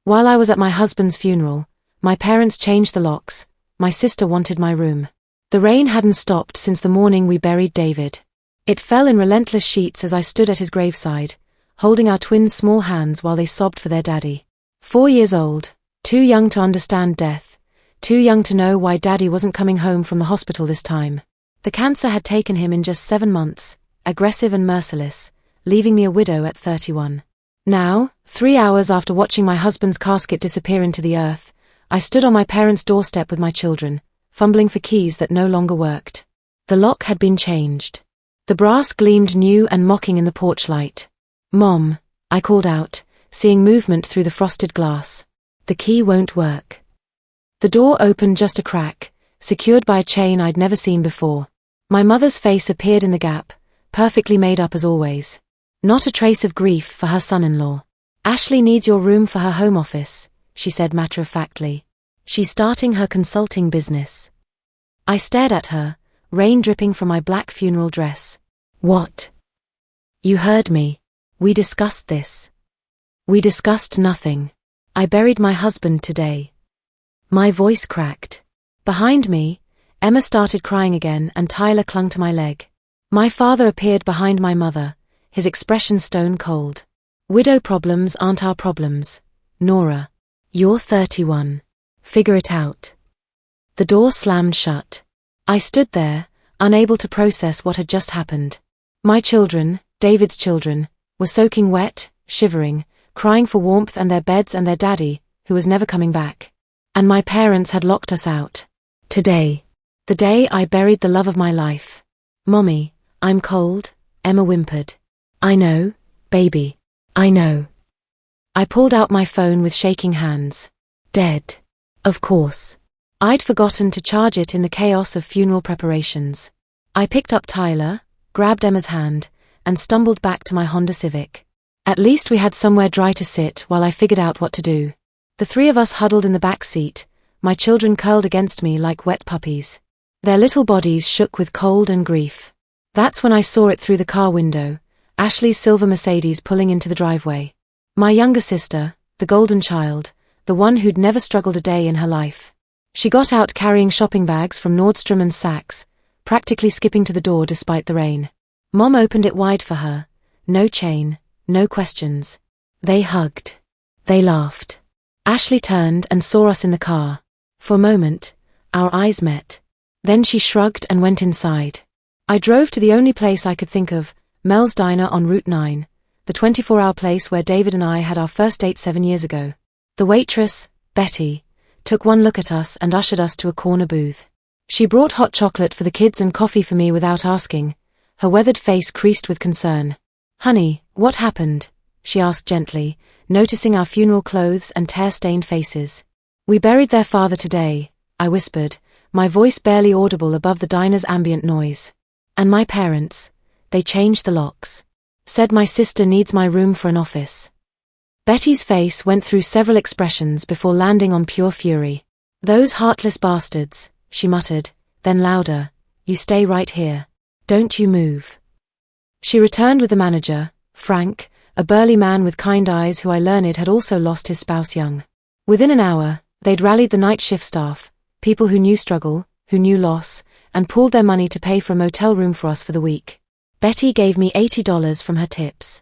While I was at my husband's funeral, my parents changed the locks. My sister wanted my room. The rain hadn't stopped since the morning we buried David. It fell in relentless sheets as I stood at his graveside, holding our twins' small hands while they sobbed for their daddy. 4 years old, too young to understand death, too young to know why daddy wasn't coming home from the hospital this time. The cancer had taken him in just 7 months, aggressive and merciless, leaving me a widow at 31. Now, 3 hours after watching my husband's casket disappear into the earth, I stood on my parents' doorstep with my children, fumbling for keys that no longer worked. The lock had been changed. The brass gleamed new and mocking in the porch light. "Mom," I called out, seeing movement through the frosted glass. "The key won't work." The door opened just a crack, secured by a chain I'd never seen before. My mother's face appeared in the gap, perfectly made up as always. Not a trace of grief for her son-in-law. "Ashley needs your room for her home office," she said matter-of-factly. "She's starting her consulting business." I stared at her, rain dripping from my black funeral dress. "What?" "You heard me. We discussed this." "We discussed nothing. I buried my husband today." My voice cracked. Behind me, Emma started crying again and Tyler clung to my leg. My father appeared behind my mother, his expression stone cold. "Widow problems aren't our problems, Nora. You're 31. Figure it out." The door slammed shut. I stood there, unable to process what had just happened. My children, David's children, were soaking wet, shivering, crying for warmth and their beds and their daddy, who was never coming back. And my parents had locked us out. Today. The day I buried the love of my life. "Mommy, I'm cold," Emma whimpered. "I know, baby. I know." I pulled out my phone with shaking hands. Dead. Of course. I'd forgotten to charge it in the chaos of funeral preparations. I picked up Tyler, grabbed Emma's hand, and stumbled back to my Honda Civic. At least we had somewhere dry to sit while I figured out what to do. The 3 of us huddled in the back seat, my children curled against me like wet puppies. Their little bodies shook with cold and grief. That's when I saw it through the car window, Ashley's silver Mercedes pulling into the driveway. My younger sister, the golden child, the one who'd never struggled a day in her life. She got out carrying shopping bags from Nordstrom and Saks, practically skipping to the door despite the rain. Mom opened it wide for her. No chain, no questions. They hugged. They laughed. Ashley turned and saw us in the car. For a moment, our eyes met. Then she shrugged and went inside. I drove to the only place I could think of, Mel's Diner on Route 9, the 24-hour place where David and I had our first date 7 years ago. The waitress, Betty, took one look at us and ushered us to a corner booth. She brought hot chocolate for the kids and coffee for me without asking, her weathered face creased with concern. "Honey, what happened?" she asked gently, noticing our funeral clothes and tear-stained faces. "We buried their father today," I whispered, my voice barely audible above the diner's ambient noise. "And my parents, they changed the locks. Said my sister needs my room for an office." Betty's face went through several expressions before landing on pure fury. "Those heartless bastards," she muttered, then louder, "You stay right here. Don't you move." She returned with the manager, Frank, a burly man with kind eyes who I learned had also lost his spouse young. Within an hour, they'd rallied the night shift staff, people who knew struggle, who knew loss, and pooled their money to pay for a motel room for us for the week. Betty gave me $80 from her tips.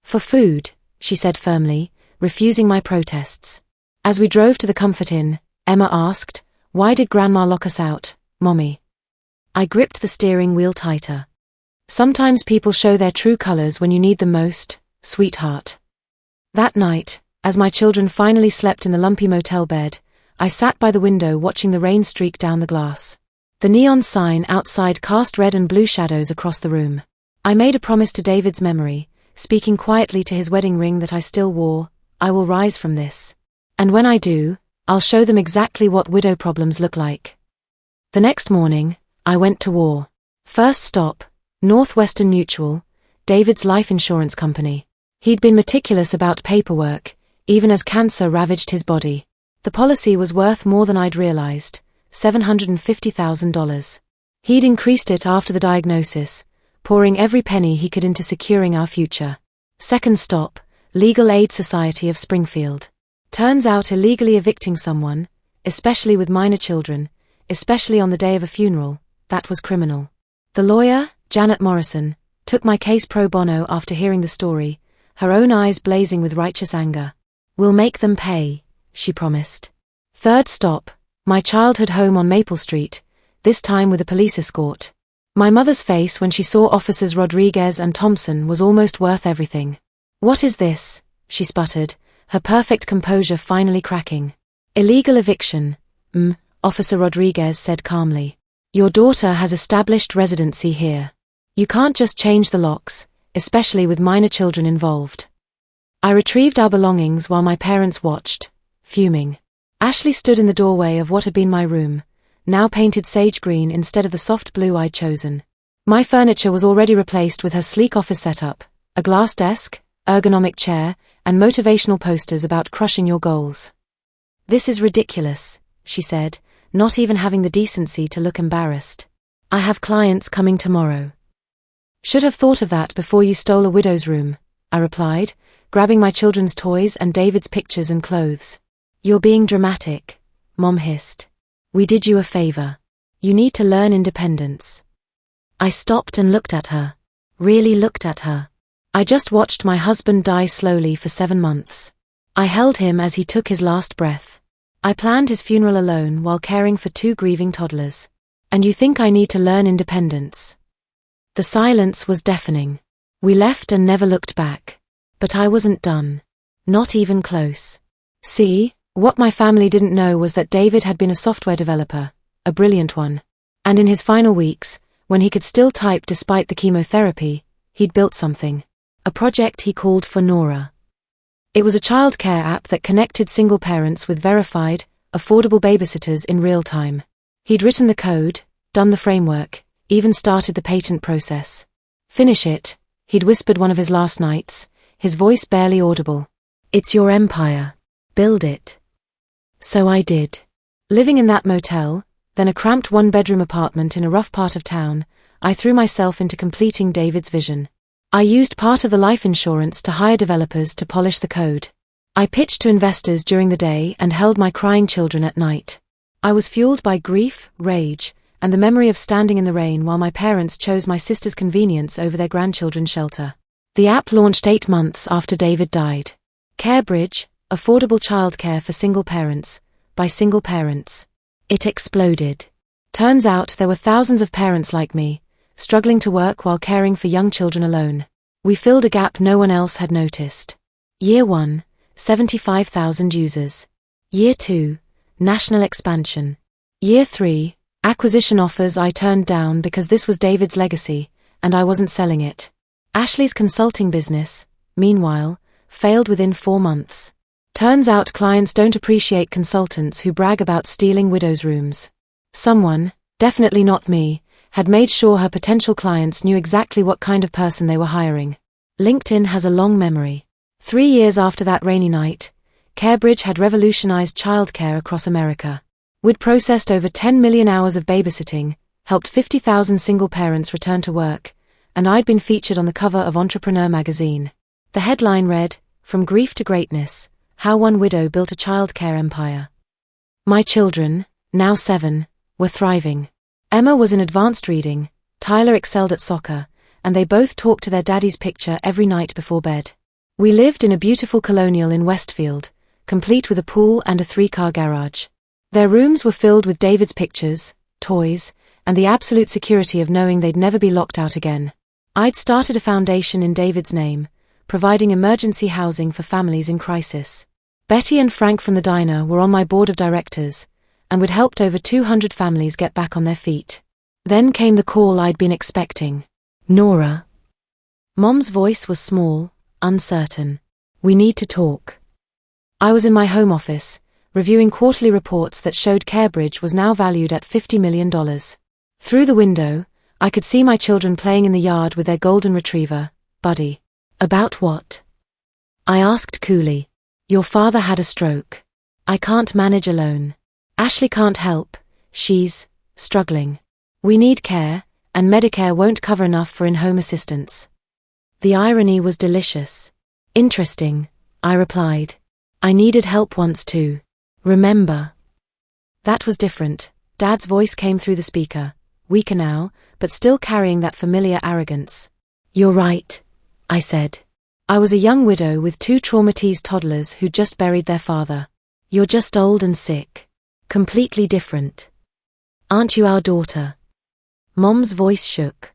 "For food," she said firmly, refusing my protests. As we drove to the Comfort Inn, Emma asked, "Why did Grandma lock us out, Mommy?" I gripped the steering wheel tighter. "Sometimes people show their true colors when you need them most, sweetheart." That night, as my children finally slept in the lumpy motel bed, I sat by the window watching the rain streak down the glass. The neon sign outside cast red and blue shadows across the room. I made a promise to David's memory, speaking quietly to his wedding ring that I still wore, "I will rise from this. And when I do, I'll show them exactly what widow problems look like." The next morning, I went to war. First stop, Northwestern Mutual, David's life insurance company. He'd been meticulous about paperwork, even as cancer ravaged his body. The policy was worth more than I'd realized, $750,000. He'd increased it after the diagnosis, pouring every penny he could into securing our future. Second stop, Legal Aid Society of Springfield. Turns out illegally evicting someone, especially with minor children, especially on the day of a funeral, that was criminal. The lawyer, Janet Morrison, took my case pro bono after hearing the story, her own eyes blazing with righteous anger. "We'll make them pay," she promised. Third stop, my childhood home on Maple Street, this time with a police escort. My mother's face when she saw Officers Rodriguez and Thompson was almost worth everything. "What is this?" she sputtered, her perfect composure finally cracking. "Illegal eviction," Officer Rodriguez said calmly. "Your daughter has established residency here. You can't just change the locks, especially with minor children involved." I retrieved our belongings while my parents watched, fuming. Ashley stood in the doorway of what had been my room, now painted sage green instead of the soft blue I'd chosen. My furniture was already replaced with her sleek office setup, a glass desk, ergonomic chair, and motivational posters about crushing your goals. "This is ridiculous," she said, not even having the decency to look embarrassed. "I have clients coming tomorrow." "Should have thought of that before you stole a widow's room," I replied, grabbing my children's toys and David's pictures and clothes. "You're being dramatic," Mom hissed. "We did you a favor. You need to learn independence." I stopped and looked at her. Really looked at her. I just watched my husband die slowly for 7 months. I held him as he took his last breath. I planned his funeral alone while caring for 2 grieving toddlers. "And you think I need to learn independence?" The silence was deafening. We left and never looked back. But I wasn't done. Not even close. See, what my family didn't know was that David had been a software developer, a brilliant one. And in his final weeks, when he could still type despite the chemotherapy, he'd built something. A project he called for Nora. It was a childcare app that connected single parents with verified, affordable babysitters in real time. He'd written the code, done the framework, even started the patent process. "Finish it," he'd whispered one of his last nights, his voice barely audible. "It's your empire. Build it." So I did. Living in that motel, then a cramped 1-bedroom apartment in a rough part of town, I threw myself into completing David's vision. I used part of the life insurance to hire developers to polish the code. I pitched to investors during the day and held my crying children at night. I was fueled by grief, rage, and the memory of standing in the rain while my parents chose my sister's convenience over their grandchildren's shelter. The app launched 8 months after David died. CareBridge, affordable childcare for single parents, by single parents. It exploded. Turns out there were thousands of parents like me, struggling to work while caring for young children alone. We filled a gap no one else had noticed. Year 1, 75,000 users. Year 2, national expansion. Year 3, acquisition offers I turned down because this was David's legacy, and I wasn't selling it. Ashley's consulting business, meanwhile, failed within 4 months. Turns out clients don't appreciate consultants who brag about stealing widows' rooms. Someone, definitely not me, had made sure her potential clients knew exactly what kind of person they were hiring. LinkedIn has a long memory. 3 years after that rainy night, CareBridge had revolutionized childcare across America. We'd processed over 10 million hours of babysitting, helped 50,000 single parents return to work, and I'd been featured on the cover of Entrepreneur magazine. The headline read, "From Grief to Greatness, How One Widow Built a Childcare Empire." My children, now 7, were thriving. Emma was in advanced reading, Tyler excelled at soccer, and they both talked to their daddy's picture every night before bed. We lived in a beautiful colonial in Westfield, complete with a pool and a 3-car garage. Their rooms were filled with David's pictures, toys, and the absolute security of knowing they'd never be locked out again. I'd started a foundation in David's name, providing emergency housing for families in crisis. Betty and Frank from the diner were on my board of directors, and we'd helped over 200 families get back on their feet. Then came the call I'd been expecting. "Nora." Mom's voice was small, uncertain. "We need to talk." I was in my home office, reviewing quarterly reports that showed CareBridge was now valued at $50 million. Through the window, I could see my children playing in the yard with their golden retriever, Buddy. "About what?" I asked coolly. "Your father had a stroke. I can't manage alone. Ashley can't help, she's struggling. We need care, and Medicare won't cover enough for in-home assistance." The irony was delicious. "Interesting," I replied. I needed help once too. Remember? That was different. Dad's voice came through the speaker, weaker now, but still carrying that familiar arrogance. You're right, I said. I was a young widow with 2 traumatized toddlers who'd just buried their father. You're just old and sick. Completely different. Aren't you our daughter? Mom's voice shook.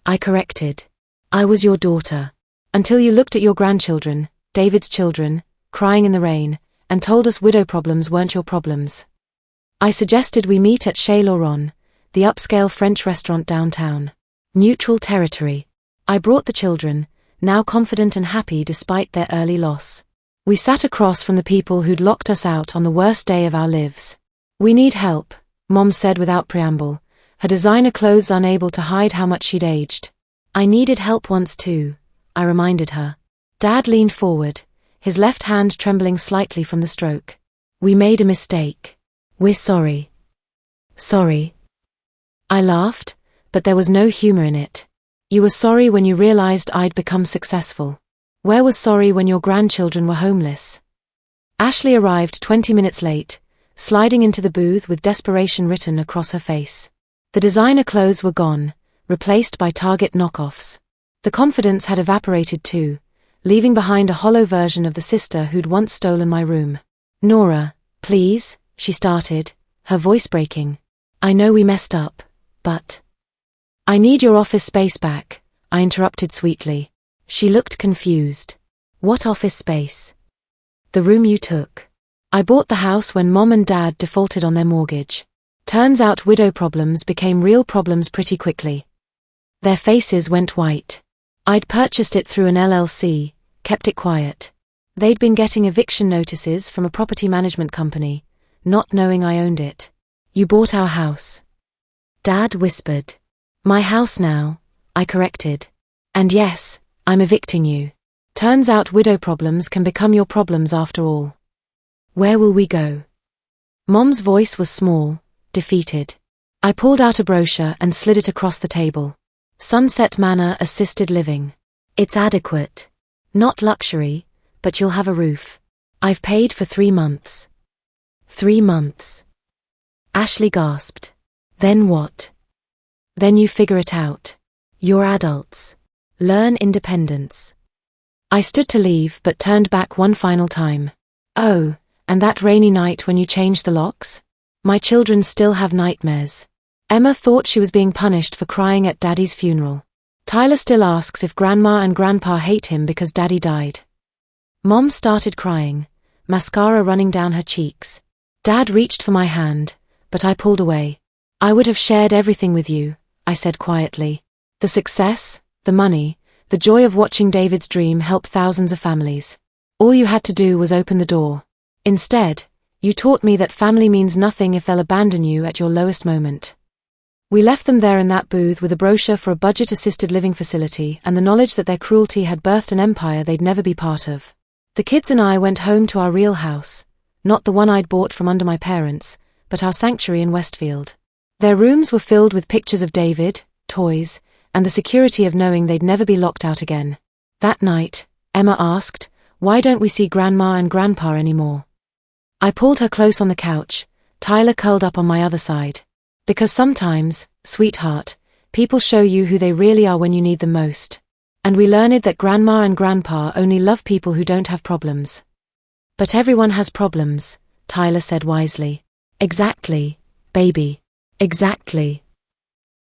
I corrected. I was your daughter. Until you looked at your grandchildren, David's children, crying in the rain, and told us widow problems weren't your problems. I suggested we meet at Chez Laurent, the upscale French restaurant downtown. Neutral territory. I brought the children, now confident and happy despite their early loss. We sat across from the people who'd locked us out on the worst day of our lives. We need help, Mom said without preamble, her designer clothes unable to hide how much she'd aged. I needed help once too, I reminded her. Dad leaned forward, his left hand trembling slightly from the stroke. We made a mistake. We're sorry. Sorry. I laughed, but there was no humor in it. You were sorry when you realized I'd become successful. Where was sorry when your grandchildren were homeless? Ashley arrived 20 minutes late, sliding into the booth with desperation written across her face. The designer clothes were gone, replaced by Target knockoffs. The confidence had evaporated too, leaving behind a hollow version of the sister who'd once stolen my room. Nora, please, she started, her voice breaking. I know we messed up, but... I need your office space back, I interrupted sweetly. She looked confused. What office space? The room you took. I bought the house when Mom and Dad defaulted on their mortgage. Turns out widow problems became real problems pretty quickly. Their faces went white. I'd purchased it through an LLC, kept it quiet. They'd been getting eviction notices from a property management company, not knowing I owned it. You bought our house. Dad whispered. My house now, I corrected. And yes, I'm evicting you. Turns out widow problems can become your problems after all. Where will we go? Mom's voice was small, defeated. I pulled out a brochure and slid it across the table. Sunset Manor Assisted Living. It's adequate. Not luxury, but you'll have a roof. I've paid for 3 months. 3 months. Ashley gasped. Then what? Then you figure it out. You're adults. Learn independence. I stood to leave but turned back one final time. Oh, and that rainy night when you changed the locks? My children still have nightmares. Emma thought she was being punished for crying at Daddy's funeral. Tyler still asks if Grandma and Grandpa hate him because Daddy died. Mom started crying, mascara running down her cheeks. Dad reached for my hand, but I pulled away. I would have shared everything with you, I said quietly. The success, the money, the joy of watching David's dream help thousands of families. All you had to do was open the door. Instead, you taught me that family means nothing if they'll abandon you at your lowest moment. We left them there in that booth with a brochure for a budget-assisted living facility and the knowledge that their cruelty had birthed an empire they'd never be part of. The kids and I went home to our real house, not the one I'd bought from under my parents, but our sanctuary in Westfield. Their rooms were filled with pictures of David, toys, and the security of knowing they'd never be locked out again. That night, Emma asked, why don't we see Grandma and Grandpa anymore? I pulled her close on the couch, Tyler curled up on my other side. Because sometimes, sweetheart, people show you who they really are when you need them most. And we learned that Grandma and Grandpa only love people who don't have problems. But everyone has problems, Tyler said wisely. Exactly, baby. Exactly.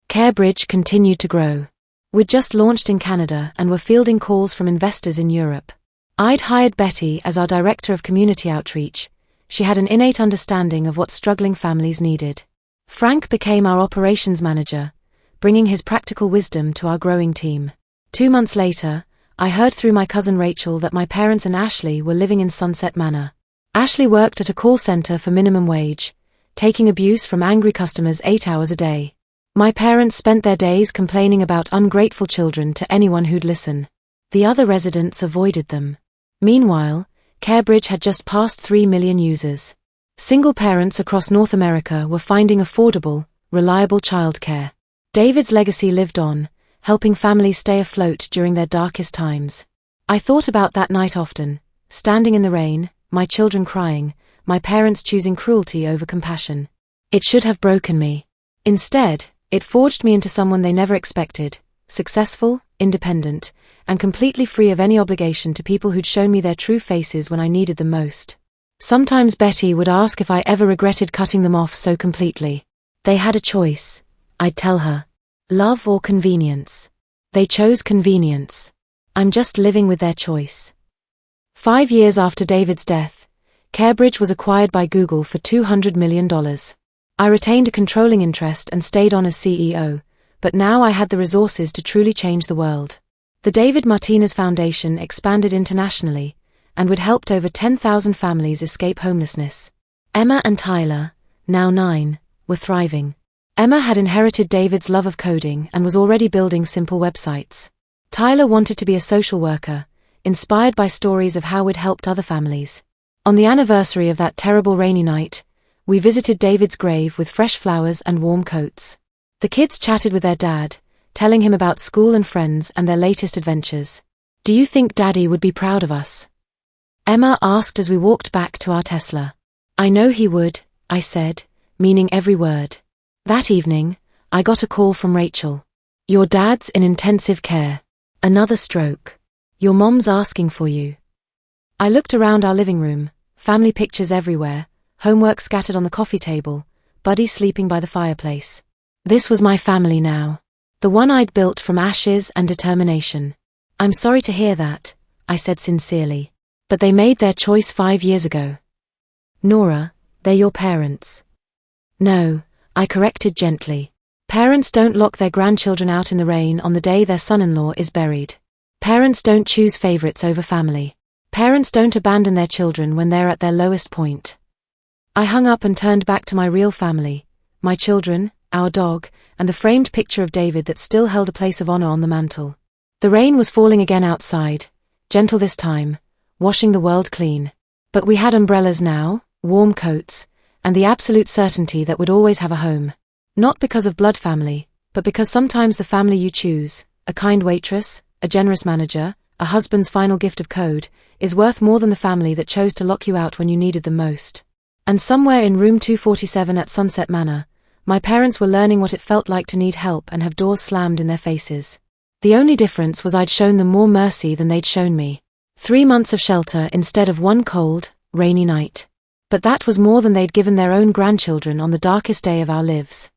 CareBridge continued to grow. We'd just launched in Canada and were fielding calls from investors in Europe. I'd hired Betty as our director of community outreach. She had an innate understanding of what struggling families needed. Frank became our operations manager, bringing his practical wisdom to our growing team. 2 months later, I heard through my cousin Rachel that my parents and Ashley were living in Sunset Manor. Ashley worked at a call center for minimum wage, taking abuse from angry customers 8 hours a day. My parents spent their days complaining about ungrateful children to anyone who'd listen. The other residents avoided them. Meanwhile, CareBridge had just passed 3 million users. Single parents across North America were finding affordable, reliable childcare. David's legacy lived on, helping families stay afloat during their darkest times. I thought about that night often, standing in the rain, my children crying, my parents choosing cruelty over compassion. It should have broken me. Instead, it forged me into someone they never expected, successful, independent, and completely free of any obligation to people who'd shown me their true faces when I needed them most. Sometimes Betty would ask if I ever regretted cutting them off so completely. They had a choice, I'd tell her. Love or convenience. They chose convenience. I'm just living with their choice. 5 years after David's death, Cambridge was acquired by Google for $200 million. I retained a controlling interest and stayed on as CEO, but now I had the resources to truly change the world. The David Martinez Foundation expanded internationally, and would helped over 10,000 families escape homelessness. Emma and Tyler, now 9, were thriving. Emma had inherited David's love of coding and was already building simple websites. Tyler wanted to be a social worker, inspired by stories of how we'd helped other families. On the anniversary of that terrible rainy night, we visited David's grave with fresh flowers and warm coats. The kids chatted with their dad, telling him about school and friends and their latest adventures. "Do you think Daddy would be proud of us?" Emma asked as we walked back to our Tesla. "I know he would," I said, meaning every word. That evening, I got a call from Rachel. "Your dad's in intensive care. Another stroke. Your mom's asking for you." I looked around our living room, family pictures everywhere, homework scattered on the coffee table, Buddy sleeping by the fireplace. This was my family now. The one I'd built from ashes and determination. "I'm sorry to hear that," I said sincerely. "But they made their choice 5 years ago." "Nora, they're your parents." "No," I corrected gently. "Parents don't lock their grandchildren out in the rain on the day their son-in-law is buried. Parents don't choose favorites over family. Parents don't abandon their children when they're at their lowest point." I hung up and turned back to my real family, my children, our dog, and the framed picture of David that still held a place of honor on the mantel. The rain was falling again outside, gentle this time, washing the world clean. But we had umbrellas now, warm coats, and the absolute certainty that we'd always have a home. Not because of blood family, but because sometimes the family you choose, a kind waitress, a generous manager, a husband's final gift of code, is worth more than the family that chose to lock you out when you needed them most. And somewhere in room 247 at Sunset Manor, my parents were learning what it felt like to need help and have doors slammed in their faces. The only difference was I'd shown them more mercy than they'd shown me. 3 months of shelter instead of one cold, rainy night. But that was more than they'd given their own grandchildren on the darkest day of our lives.